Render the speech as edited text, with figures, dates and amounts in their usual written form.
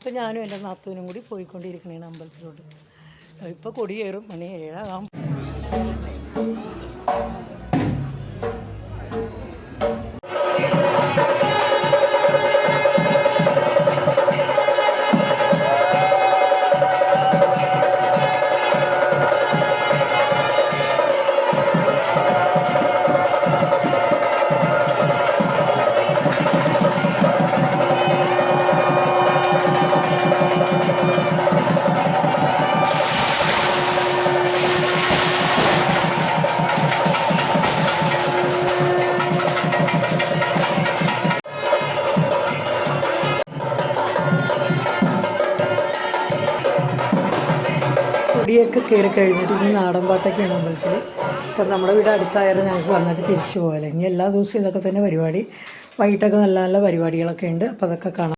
ഇപ്പം ഞാനും എൻ്റെ നാത്തൂനും കൂടി പോയിക്കൊണ്ടിരിക്കണേണ് അമ്പലത്തിലോട്ട്. ഇപ്പോൾ കൊടിയേറും, മണി 7 കൊടിയൊക്കെ കയറി കഴിഞ്ഞിട്ട് ഇനി നാടൻ പാട്ടൊക്കെയാണ് അമ്പലത്തിൽ. ഇപ്പം നമ്മുടെ വീട് അടുത്തായാലും ഞങ്ങൾക്ക് വന്നിട്ട് തിരിച്ചു പോകാമല്ലോ. ഇനി എല്ലാ ദിവസവും ഇതൊക്കെ തന്നെ പരിപാടി. വൈകിട്ടൊക്കെ നല്ല നല്ല പരിപാടികളൊക്കെ ഉണ്ട്. അപ്പോൾ അതൊക്കെ കാണാം.